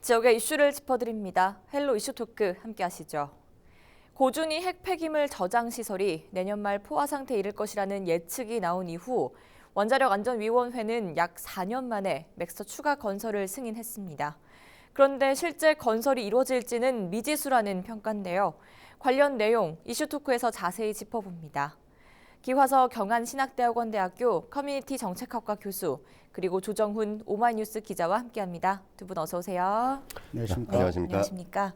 지역의 이슈를 짚어드립니다. 헬로 이슈 토크 함께 하시죠. 고준위 핵 폐기물 저장 시설이 내년 말 포화 상태에 이를 것이라는 예측이 나온 이후 원자력안전위원회는 약 4년 만에 맥스터 추가 건설을 승인했습니다. 그런데 실제 건설이 이루어질지는 미지수라는 평가인데요. 관련 내용 이슈 토크에서 자세히 짚어봅니다. 기화서 경안신학대학원대학교 커뮤니티 정책학과 교수 그리고 조정훈 오마이뉴스 기자와 함께합니다. 두 분 어서 오세요. 안녕하십니까. 네, 안녕하십니까.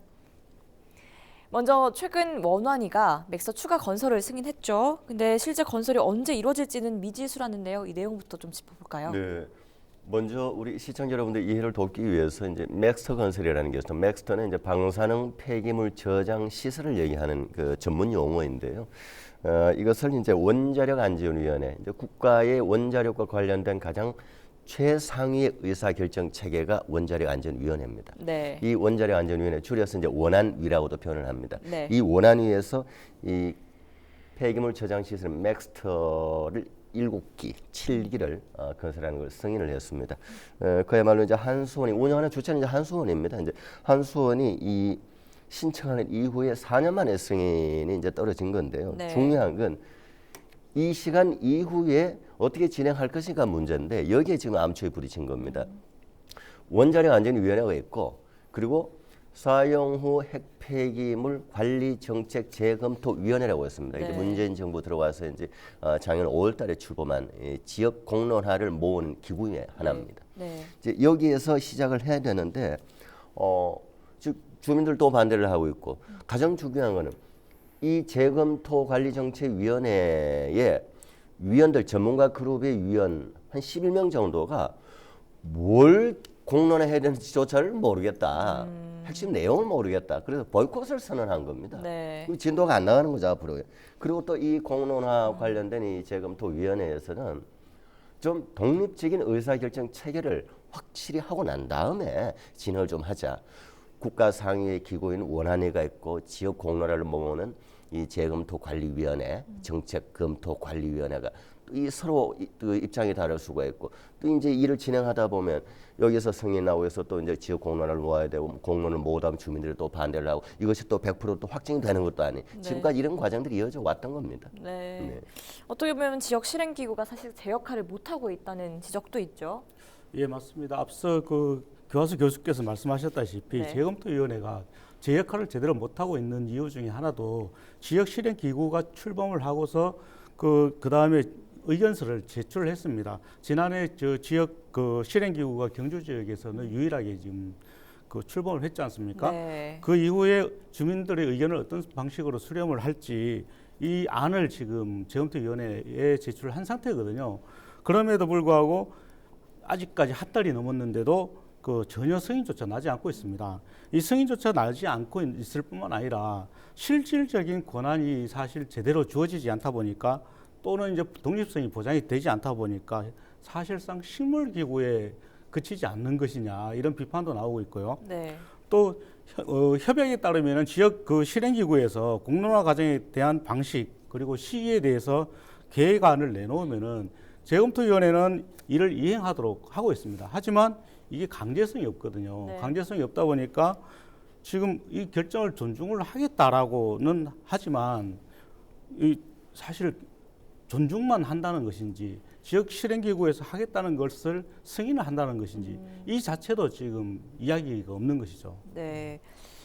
먼저 최근 원환이가 맥서 추가 건설을 승인했죠. 근데 실제 건설이 언제 이루어질지는 미지수라는데요. 이 내용부터 좀 짚어볼까요? 네. 먼저 우리 시청자 여러분들 이해를 돕기 위해서 이제 맥스터 건설이라는 게 있어요. 맥스터는 이제 방사능 폐기물 저장 시설을 얘기하는 그 전문 용어인데요. 이것을 이제 원자력안전위원회, 이제 국가의 원자력과 관련된 가장 최상위의 의사결정 체계가 원자력안전위원회입니다. 네. 이 원자력안전위원회 줄여서 이제 원안위라고도 표현을 합니다. 네. 이 원안위에서 이 폐기물 저장 시설 맥스터를 7기, 7기를 건설하는 걸 승인을 했습니다. 그야말로 이제 한수원이 운영하는 주체는 이제 한수원입니다. 이제 한수원이 이 신청하는 이후에 4년 만에 승인이 이제 떨어진 건데요. 네. 중요한 건 이 시간 이후에 어떻게 진행할 것인가 문제인데 여기에 지금 암초에 부딪힌 겁니다. 원자력안전위원회가 있고 그리고 사용 후 핵폐기물 관리 정책 재검토위원회라고 했습니다. 네. 이제 문재인 정부 들어와서 이제 작년 5월달에 출범한 지역 공론화를 모은 기구의 하나입니다. 네. 이제 여기에서 시작을 해야 되는데 즉 주민들도 반대를 하고 있고 가장 중요한 거는 이 재검토관리정책위원회의 위원들 전문가 그룹의 위원 한 11명 정도가 뭘 공론화해야 되는지조차를 모르겠다. 핵심 내용을 모르겠다. 그래서 보이콧을 선언한 겁니다. 네. 그 진도가 안 나가는 거죠 앞으로. 그리고 또 이 공론화 관련된 이 재검토위원회에서는 좀 독립적인 의사결정 체계를 확실히 하고 난 다음에 진행을 좀 하자. 국가 상위의 기구인 원안위가 있고 지역 공론화를 모으는 이 재검토관리위원회, 정책검토관리위원회가 이 서로 그 입장이 다를 수가 있고 또 이제 일을 진행하다 보면 여기서 승인 나오고 해서 또 이제 지역 공론화를 모아야 되고 공론을 모으다 보면 주민들이 또 반대를 하고 이것이 또 100% 또 확정이 되는 것도 아니. 네. 지금까지 이런 과정들이 이어져 왔던 겁니다. 네. 네. 어떻게 보면 지역 실행기구가 사실 제 역할을 못하고 있다는 지적도 있죠. 예, 맞습니다. 앞서 그 교화수 교수께서 말씀하셨다시피 네. 재검토위원회가 제 역할을 제대로 못하고 있는 이유 중에 하나도 지역 실행 기구가 출범을 하고서 그 다음에 의견서를 제출을 했습니다. 지난해 저 지역 그 실행 기구가 경주 지역에서는 유일하게 지금 그 출범을 했지 않습니까? 네. 그 이후에 주민들의 의견을 어떤 방식으로 수렴을 할지 이 안을 지금 재검토위원회에 제출한 상태거든요. 그럼에도 불구하고 아직까지 한 달이 넘었는데도 그 전혀 승인조차 나지 않고 있습니다. 이 승인조차 나지 않고 있을 뿐만 아니라 실질적인 권한이 사실 제대로 주어지지 않다 보니까 또는 이제 독립성이 보장이 되지 않다 보니까 사실상 식물기구에 그치지 않는 것이냐 이런 비판도 나오고 있고요. 네. 또 협약에 따르면 지역 그 실행기구에서 공론화 과정에 대한 방식 그리고 시기에 대해서 계획안을 내놓으면은 재검토위원회는 이를 이행하도록 하고 있습니다. 하지만 이게 강제성이 없거든요. 네. 강제성이 없다 보니까 지금 이 결정을 존중을 하겠다라고는 하지만 이 사실 존중만 한다는 것인지 지역 실행기구에서 하겠다는 것을 승인을 한다는 것인지 이 자체도 지금 이야기가 없는 것이죠. 네.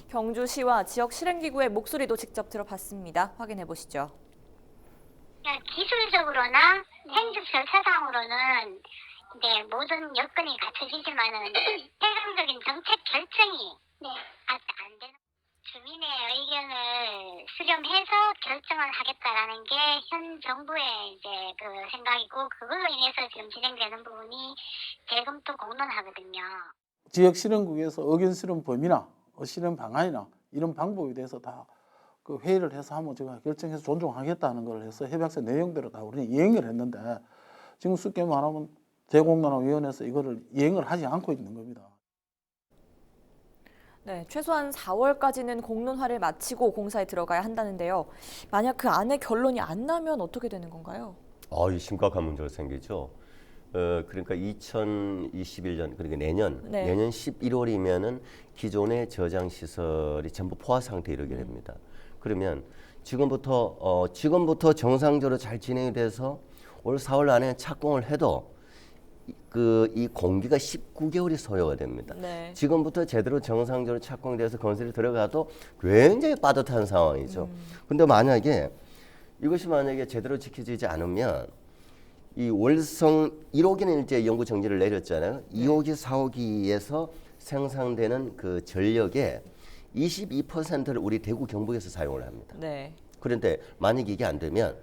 경주시와 지역 실행기구의 목소리도 직접 들어봤습니다. 확인해 보시죠. 기술적으로나 행정 절차상으로는 네, 모든 여건이 갖춰지지만은 최종적인 정책 결정이 아직 안 되는 주민의 의견을 수렴해서 결정을 하겠다라는 게 현 정부의 이제 그 생각이고 그걸로 인해서 지금 진행되는 부분이 재검토 공론화거든요. 지역 실행국에서 의견 수렴 범위나 실행 방안이나 이런 방법에 대해서 다 그 회의를 해서 한번 제가 결정해서 존중하겠다는 걸 해서 협약서 내용대로 다 우리는 이행을 했는데 지금 쉽게 말하면 재공론화위원회에서 이거를 이행을 하지 않고 있는 겁니다. 네, 최소한 4월까지는 공론화를 마치고 공사에 들어가야 한다는데요. 만약 그 안에 결론이 안 나면 어떻게 되는 건가요? 이 심각한 문제가 생기죠. 그러니까 2021년 그러니까 내년 네. 내년 11월이면은 기존의 저장 시설이 전부 포화 상태에 이르게 됩니다. 그러면 지금부터 정상적으로 잘 진행이 돼서 올 4월 안에 착공을 해도 이 공기가 19개월이 소요가 됩니다. 네. 지금부터 제대로 정상적으로 착공돼서 건설이 들어가도 굉장히 빠듯한 상황이죠. 근데 이것이 만약에 제대로 지켜지지 않으면 이 월성 1호기는 이제 연구 정지를 내렸잖아요. 2호기, 4호기에서 생산되는 그 전력의 22%를 우리 대구 경북에서 사용을 합니다. 네. 그런데 만약 이게 안 되면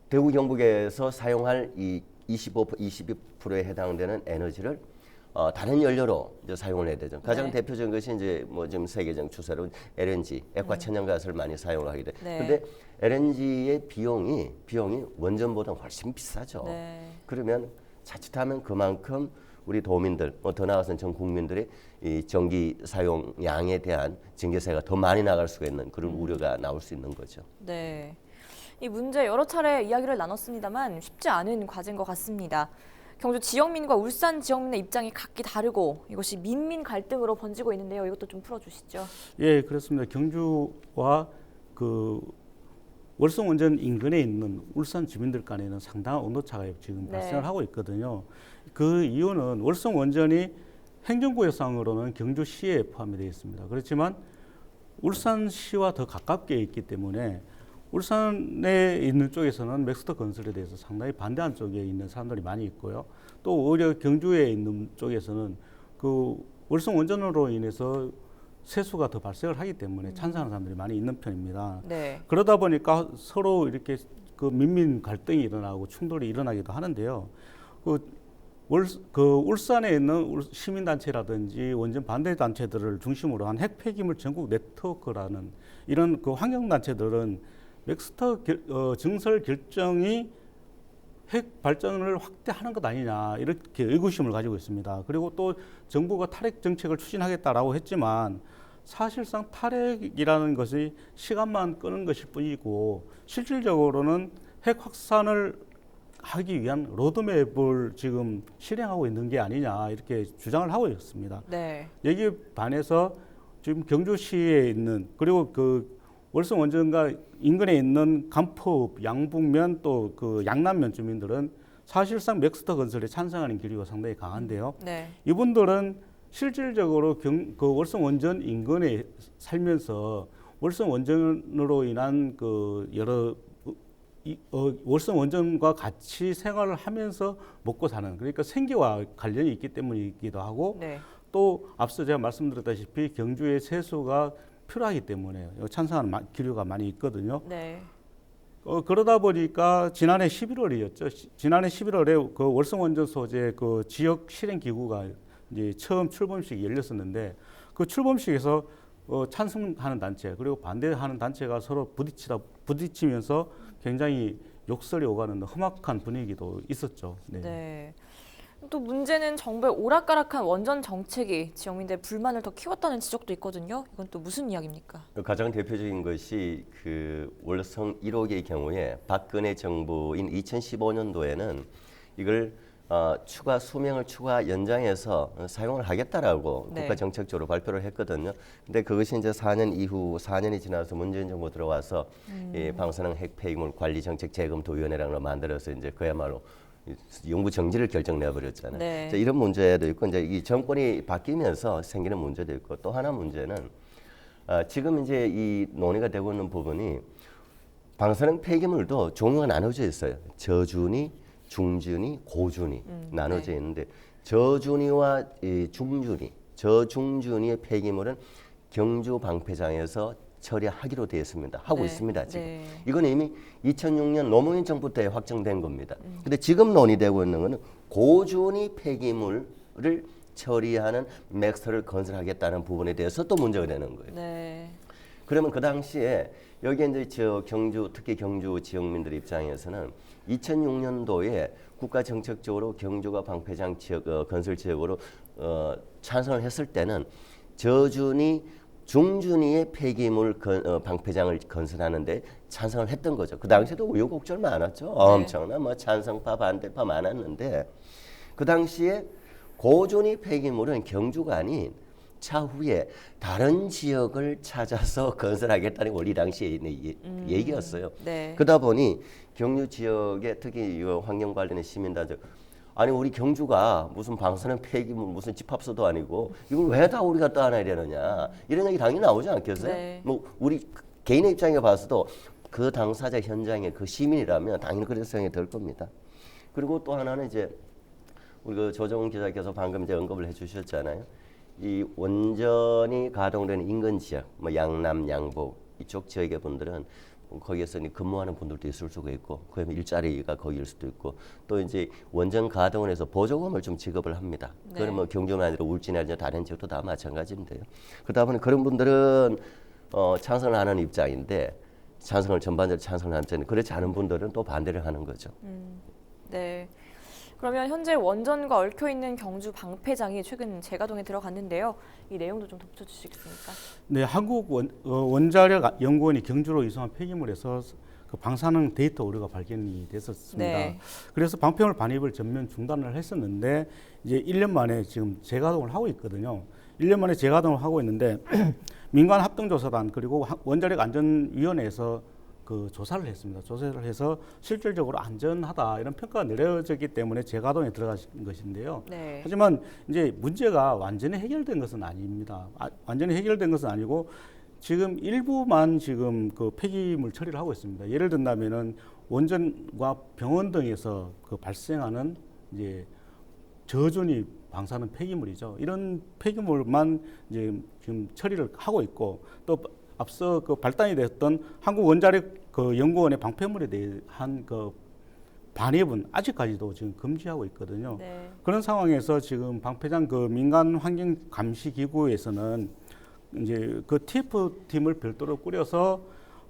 대구 경북에서 사용할 이 22%에 해당되는 에너지를 다른 연료로 이제 사용을 해야 되죠. 가장 네. 대표적인 것이 이제 뭐 지금 세계적 추세로 LNG, 액화 천연가스를 많이 사용을 하게 돼. 네. 근데 LNG의 비용이 원전보다 훨씬 비싸죠. 네. 그러면 자칫하면 그만큼 우리 도민들, 더 나아가서는 전 국민들이 이 전기 사용량에 대한 증개세가 더 많이 나갈 수가 있는 그런 우려가 나올 수 있는 거죠. 네. 이 문제 여러 차례 이야기를 나눴습니다만 쉽지 않은 과제인 것 같습니다. 경주 지역민과 울산 지역민의 입장이 각기 다르고 이것이 민민 갈등으로 번지고 있는데요. 이것도 좀 풀어주시죠. 예, 그렇습니다. 경주와 그 월성 원전 인근에 있는 울산 주민들 간에는 상당한 온도차가 지금 네. 발생을 하고 있거든요. 그 이유는 월성 원전이 행정구역상으로는 경주시에 포함이 되어 있습니다. 그렇지만 울산시와 더 가깝게 있기 때문에 울산에 있는 쪽에서는 맥스터 건설에 대해서 상당히 반대하는 쪽에 있는 사람들이 많이 있고요. 또 오히려 경주에 있는 쪽에서는 그 월성 원전으로 인해서 세수가 더 발생을 하기 때문에 찬성하는 사람들이 많이 있는 편입니다. 네. 그러다 보니까 서로 이렇게 그 민민 갈등이 일어나고 충돌이 일어나기도 하는데요. 울산에 있는 시민단체라든지 원전 반대 단체들을 중심으로 한 핵폐기물 전국 네트워크라는 이런 그 환경단체들은 맥스터 증설 결정이 핵 발전을 확대하는 것 아니냐 이렇게 의구심을 가지고 있습니다. 그리고 또 정부가 탈핵 정책을 추진하겠다라고 했지만 사실상 탈핵이라는 것이 시간만 끄는 것일 뿐이고 실질적으로는 핵 확산을 하기 위한 로드맵을 지금 실행하고 있는 게 아니냐 이렇게 주장을 하고 있습니다. 네. 여기에 반해서 지금 경주시에 있는 그리고 그 월성 원전과 인근에 있는 간포읍, 양북면 또 그 양남면 주민들은 사실상 맥스터 건설에 찬성하는 기류가 상당히 강한데요. 네. 이분들은 실질적으로 그 월성 원전 인근에 살면서 월성 원전으로 인한 그 여러 월성 원전과 같이 생활을 하면서 먹고 사는 그러니까 생계와 관련이 있기 때문이기도 하고 네. 또 앞서 제가 말씀드렸다시피 경주의 세수가 필요하기 때문에 찬성하는 기류가 많이 있거든요. 네. 그러다 보니까 지난해 11월이었죠. 지난해 11월에 그 월성 원전 소재 그 지역 실행 기구가 이제 처음 출범식이 열렸었는데 그 출범식에서 찬성하는 단체 그리고 반대하는 단체가 서로 부딪히면서 굉장히 욕설이 오가는 험악한 분위기도 있었죠. 네. 네. 또 문제는 정부의 오락가락한 원전 정책이 지역민들의 불만을 더 키웠다는 지적도 있거든요. 이건 또 무슨 이야기입니까? 가장 대표적인 것이 그 월성 1호기의 경우에 박근혜 정부인 2015년도에는 이걸 추가 수명을 추가 연장해서 사용을 하겠다라고 네. 국가 정책적으로 발표를 했거든요. 근데 그것이 이제 4년 이후 4년이 지나서 문재인 정부 들어와서 방사능 핵폐기물 관리 정책 재검토 위원회라는 걸 만들어서 이제 그야말로 연구 정지를 결정 내버렸잖아요. 네. 이런 문제도 있고 이제 이 정권이 바뀌면서 생기는 문제도 있고 또 하나 문제는 지금 이제 이 논의가 되고 있는 부분이 방사능 폐기물도 종류가 나눠져 있어요. 저준위, 중준위, 고준위 나눠져 네. 있는데 저준위와 이 중준위, 저중준위의 폐기물은 경주 방패장에서 처리하기로 되어 있습니다. 하고 네. 있습니다. 지금. 네. 이건 이미 2006년 노무현 정부 때 확정된 겁니다. 근데 지금 논의되고 있는 것은 고준위 폐기물을 처리하는 맥스터를 건설하겠다는 부분에 대해서 또 문제가 되는 거예요. 네. 그러면 그 당시에 여기 이제 특히 경주 지역민들 입장에서는 2006년도에 국가 정책적으로 경주가 방패장 지역 건설 지역으로 찬성을 했을 때는 저준위 중준위의 폐기물 방패장을 건설하는데 찬성을 했던 거죠. 그 당시에도 우여곡절 많았죠. 엄청난 뭐 찬성파 반대파 많았는데 그 당시에 고준위 폐기물은 경주가 아닌 차후에 다른 지역을 찾아서 건설하겠다는 원리 당시의 얘기였어요. 네. 그러다 보니 경주 지역에 특히 이 환경 관련의 시민단체 아니 우리 경주가 무슨 방사능 폐기물 무슨 집합소도 아니고 이걸 왜 다 우리가 떠안아야 되느냐 이런 얘기 당연히 나오지 않겠어요? 네. 뭐 우리 개인의 입장에 봐서도 그 당사자 현장의 그 시민이라면 당연히 그런 생각이 들 겁니다. 그리고 또 하나는 이제 우리 그 조정훈 기자께서 방금 이제 언급을 해주셨잖아요. 이 원전이 가동되는 인근 지역, 뭐 양남, 양복 이쪽 지역의 분들은 거기에서 근무하는 분들도 있을 수가 있고, 그러면 일자리가 거기일 수도 있고, 또 이제 원전 가동을 해서 보조금을 좀 지급을 합니다. 네. 그러면 뭐 경주만 아니라 울진이나 다른 지역도 다 마찬가지인데요. 그러다 보니 그런 분들은 찬성을 하는 입장인데, 찬성을 전반적으로 찬성을 하는 입장인데, 그렇지 않은 분들은 또 반대를 하는 거죠. 네. 그러면 현재 원전과 얽혀 있는 경주 방패장이 최근 재가동에 들어갔는데요. 이 내용도 좀 덧붙여주시겠습니까? 네, 한국 원자력 연구원이 경주로 이송한 폐기물에서 그 방사능 데이터 오류가 발견이 됐었습니다. 네. 그래서 방패물 반입을 전면 중단을 했었는데 이제 1년 만에 지금 재가동을 하고 있거든요. 1년 만에 재가동을 하고 있는데 민간 합동조사단 그리고 원자력 안전위원회에서 그 조사를 했습니다. 조사를 해서 실질적으로 안전하다 이런 평가가 내려졌기 때문에 재가동에 들어간 것인데요. 네. 하지만 이제 문제가 완전히 해결된 것은 아닙니다. 완전히 해결된 것은 아니고 지금 일부만 지금 그 폐기물 처리를 하고 있습니다. 예를 든다면은 원전과 병원 등에서 그 발생하는 이제 저준위 방사능 폐기물이죠. 이런 폐기물만 이제 지금 처리를 하고 있고 또 앞서 그 발단이 됐던 한국 원자력 그 연구원의 방패물에 대한 그 반입은 아직까지도 지금 금지하고 있거든요. 네. 그런 상황에서 지금 방패장 그 민간 환경 감시 기구에서는 이제 그 TF 팀을 별도로 꾸려서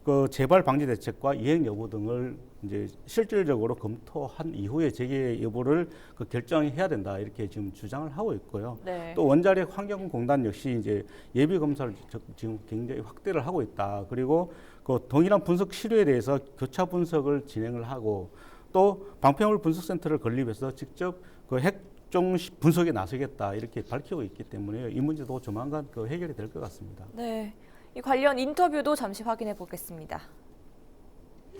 그 재발 방지 대책과 이행 여부 등을 이제 실질적으로 검토한 이후에 재개 여부를 그 결정해야 된다 이렇게 지금 주장을 하고 있고요. 네. 또 원자력 환경공단 역시 이제 예비 검사를 지금 굉장히 확대를 하고 있다. 그리고 그 동일한 분석 시료에 대해서 교차 분석을 진행을 하고 또 방패물 분석센터를 건립해서 직접 그 핵종 분석에 나서겠다 이렇게 밝히고 있기 때문에 이 문제도 조만간 그 해결이 될 것 같습니다. 네. 이 관련 인터뷰도 잠시 확인해 보겠습니다.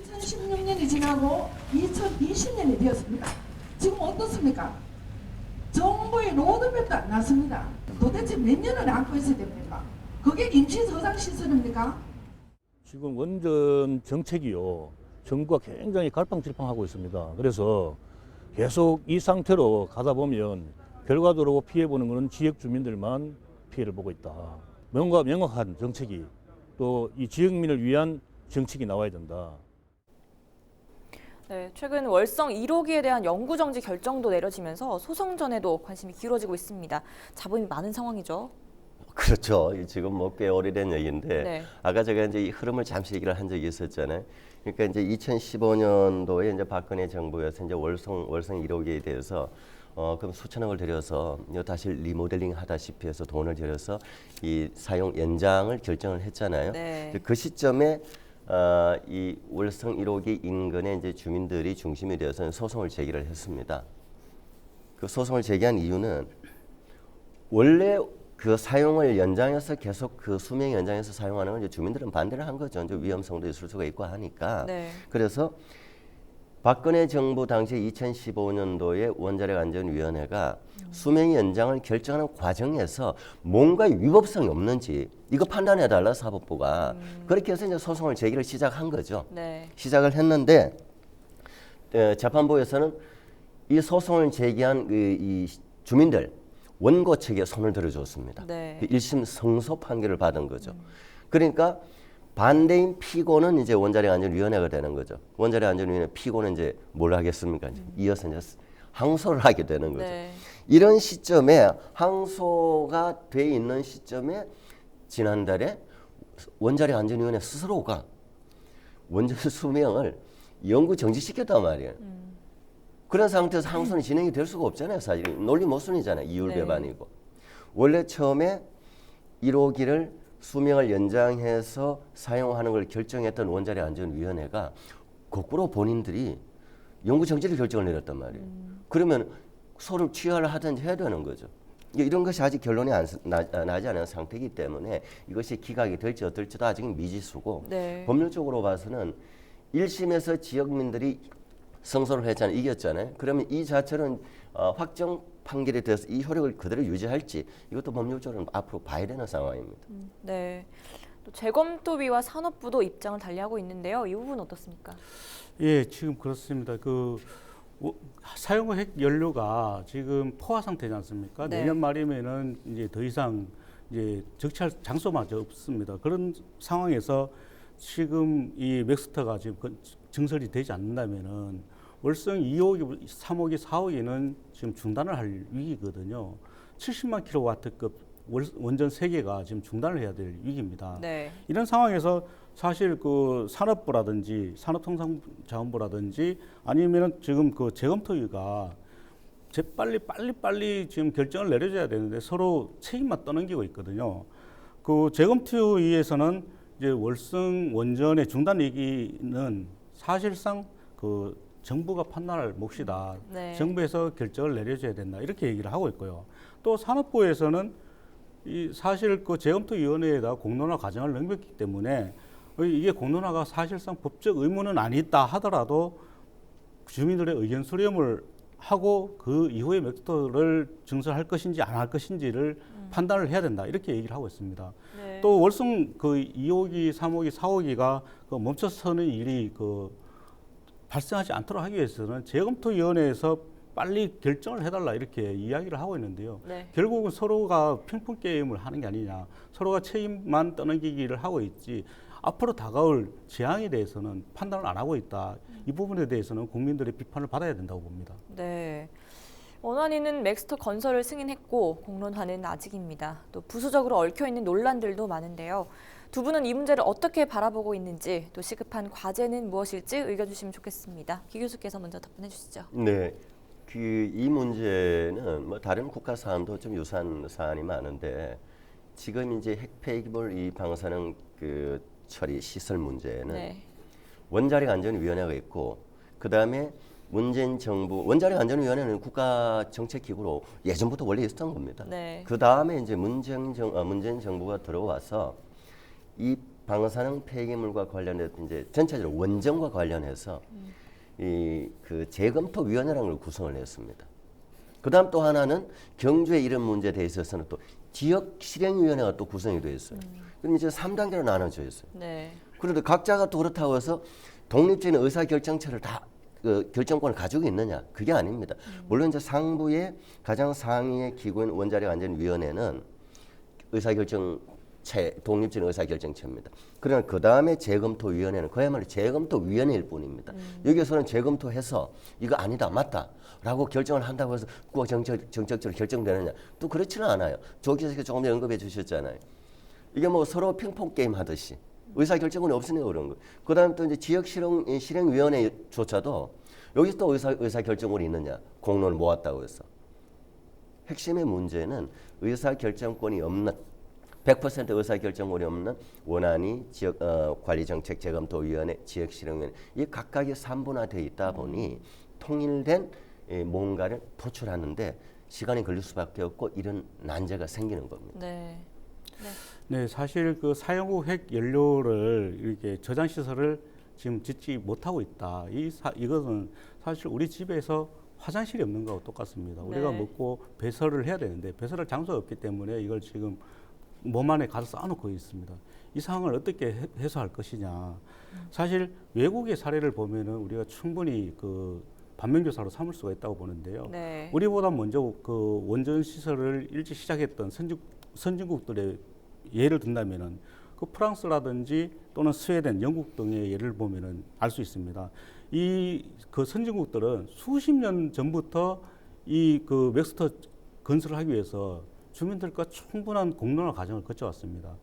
2016년이 지나고 2020년이 되었습니다. 지금 어떻습니까? 정부의 로드맵도 안 났습니다. 도대체 몇 년을 안고 있어야 됩니까? 그게 임시 저장 시설입니까? 지금 원전 정책이요. 정부가 굉장히 갈팡질팡하고 있습니다. 그래서 계속 이 상태로 가다 보면 결과적으로 피해보는 것은 지역 주민들만 피해를 보고 있다. 뭔가 명확한 정책이 또 이 지역민을 위한 정책이 나와야 된다. 네, 최근 월성 1호기에 대한 영구 정지 결정도 내려지면서 소송전에도 관심이 기울어지고 있습니다. 잡음이 많은 상황이죠. 그렇죠. 지금 뭐 꽤 오래된 얘기인데 네. 아까 제가 이제 이 흐름을 잠시 얘기를 한 적이 있었잖아요. 그러니까 이제 2015년도에 이제 박근혜 정부에서 이제 월성 1호기에 대해서 그럼 수천억을 들여서 다시 리모델링 하다시피 해서 돈을 들여서 이 사용 연장을 결정을 했잖아요. 네. 그 시점에 이 월성 1호기 인근의 이제 주민들이 중심이 되어서 소송을 제기를 했습니다. 그 소송을 제기한 이유는 원래 그 사용을 연장해서 계속 그 수명 연장해서 사용하는 걸 이제 주민들은 반대를 한 거죠. 이제 위험성도 있을 수가 있고 하니까. 네. 그래서 박근혜 정부 당시 2015년도에 원자력 안전위원회가 수명 연장을 결정하는 과정에서 뭔가 위법성이 없는지 이거 판단해 달라 사법부가 그렇게 해서 이제 소송을 제기를 시작한 거죠. 네. 시작을 했는데 재판부에서는 이 소송을 제기한 이 주민들 원고 측에 손을 들어줬습니다. 네. 1심 성소 판결을 받은 거죠. 그러니까 반대인 피고는 이제 원자력 안전위원회가 되는 거죠. 원자력 안전위원회 피고는 이제 뭘 하겠습니까? 이어서 이제 항소를 하게 되는 거죠. 네. 이런 시점에 항소가 돼 있는 시점에 지난달에 원자력 안전위원회 스스로가 원전 수명을 영구 정지시켰단 말이에요. 그런 상태에서 항소는 진행이 될 수가 없잖아요. 사실 논리 모순이잖아요. 이율 네. 배반이고. 원래 처음에 1호기를 수명을 연장해서 사용하는 걸 결정했던 원자력 안전위원회가 거꾸로 본인들이 연구 정지를 결정을 내렸단 말이에요. 그러면 서로 취하를 하든지 해야 되는 거죠. 이런 것이 아직 결론이 나지 않은 상태이기 때문에 이것이 기각이 될지 어떨지도 아직은 미지수고 네. 법률적으로 봐서는 1심에서 지역민들이 승소를 했잖아요. 이겼잖아요. 그러면 이 자체는 확정 판결에 대해서 이 효력을 그대로 유지할지 이것도 법률적으로 앞으로 봐야 되는 상황입니다. 네. 또 재검토위와 산업부도 입장을 달리하고 있는데요. 이 부분 어떻습니까? 예, 지금 그렇습니다. 사용후 핵 연료가 지금 포화 상태지 않습니까? 네. 내년 말이면은 이제 더 이상 이제 적치할 장소마저 없습니다. 그런 상황에서 지금 이 맥스터가 지금 증설이 되지 않는다면은 월성 2호기, 3호기, 4호기는 지금 중단을 할 위기거든요. 70만 킬로와트급 원전 3개가 지금 중단을 해야 될 위기입니다. 네. 이런 상황에서 사실 그 산업부라든지 산업통상자원부라든지 아니면은 지금 그 재검토위가 빨리 지금 결정을 내려줘야 되는데 서로 책임만 떠넘기고 있거든요. 그 재검토위에서는 이제 월성 원전의 중단 얘기는 사실상 그 정부가 판단할 몫이다. 네. 정부에서 결정을 내려줘야 된다. 이렇게 얘기를 하고 있고요. 또 산업부에서는 사실 그 재검토위원회에다 공론화 과정을 넘겼기 때문에 이게 공론화가 사실상 법적 의무는 아니다 하더라도 주민들의 의견 수렴을 하고 그 이후에 맥스터를 증설할 것인지 안 할 것인지를 판단을 해야 된다. 이렇게 얘기를 하고 있습니다. 네. 또 월성 그 2호기, 3호기, 4호기가 그 멈춰서는 일이 발생하지 않도록 하기 위해서는 재검토위원회에서 빨리 결정을 해달라 이렇게 이야기를 하고 있는데요. 네. 결국은 서로가 핑퐁 게임을 하는 게 아니냐, 서로가 책임만 떠넘기기를 하고 있지 앞으로 다가올 재앙에 대해서는 판단을 안 하고 있다. 이 부분에 대해서는 국민들의 비판을 받아야 된다고 봅니다. 네. 원안위는 맥스터 건설을 승인했고 공론화는 아직입니다. 또 부수적으로 얽혀있는 논란들도 많은데요. 두 분은 이 문제를 어떻게 바라보고 있는지 또 시급한 과제는 무엇일지 의견 주시면 좋겠습니다. 기 교수께서 먼저 답변해 주시죠. 네. 이 문제는 뭐 다른 국가 사안도 좀 유사한 사안이 많은데 지금 이제 핵 폐기물 이 방사능 그 처리 시설 문제는 네. 원자력 안전위원회가 있고 그 다음에 문재인 정부 원자력 안전위원회는 국가 정책 기구로 예전부터 원래 있었던 겁니다. 네. 그 다음에 이제 문재인 정부가 들어와서 이 방사능 폐기물과 관련해서 이제 전체적으로 원전과 관련해서 이 그 재검토위원회라는 걸 구성을 했습니다. 그다음 또 하나는 경주의 이런 문제에 대해서는 또 지역 실행위원회가 또 구성이 되어 있어요. 그럼 이제 3단계로 나눠져 있어요. 네. 그런데 각자가 또 그렇다고 해서 독립적인 의사결정체를 다 결정권을 가지고 있느냐? 그게 아닙니다. 물론 이제 상부의 가장 상위의 기구인 원자력 안전위원회는 독립적인 의사결정체입니다. 그러나 그 다음에 재검토위원회는 그야말로 재검토위원회일 뿐입니다. 여기서는 재검토해서 이거 아니다 맞다라고 결정을 한다고 해서 꼭 정책적으로 결정되느냐? 또 그렇지는 않아요. 조 교수께서 조금 전에 언급해 주셨잖아요. 이게 뭐 서로 핑퐁 게임 하듯이 의사결정권이 없으니까 그런 거예요. 그 다음에 또 이제 지역 실행위원회조차도 여기서 또 의사결정권이 있느냐? 공론을 모았다고 해서. 핵심의 문제는 의사결정권이 없는 100% 의사결정권이 없는 원안위, 지역 관리정책 재검토위원회, 지역실행위원회 이 각각이 3분화되어 있다 보니 통일된 뭔가를 도출하는데 시간이 걸릴 수밖에 없고 이런 난제가 생기는 겁니다. 네. 네, 사실 그 사용 후 핵 연료를 이렇게 저장 시설을 지금 짓지 못하고 있다. 이것은 사실 우리 집에서 화장실이 없는 거하고 똑같습니다. 우리가 네. 먹고 배설을 해야 되는데 배설할 장소가 없기 때문에 이걸 지금 몸 안에 가서 쌓아놓고 있습니다. 이 상황을 어떻게 해소할 것이냐. 사실 외국의 사례를 보면은 우리가 충분히 그 반면교사로 삼을 수가 있다고 보는데요. 네. 우리보다 먼저 그 원전 시설을 일찍 시작했던 선진국들의 예를 든다면은 그 프랑스라든지 또는 스웨덴, 영국 등의 예를 보면은 알 수 있습니다. 이 그 선진국들은 수십 년 전부터 이 그 맥스터 건설을 하기 위해서 주민들과 충분한 공론화 과정을 거쳐왔습니다.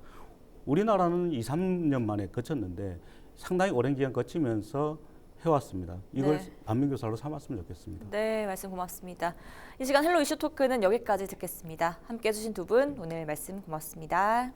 우리나라는 2, 3년 만에 거쳤는데 상당히 오랜 기간 거치면서 해왔습니다. 이걸 네. 반면교사로 삼았으면 좋겠습니다. 네, 말씀 고맙습니다. 이 시간 헬로 이슈 토크는 여기까지 듣겠습니다. 함께해 주신 두 분 오늘 말씀 고맙습니다.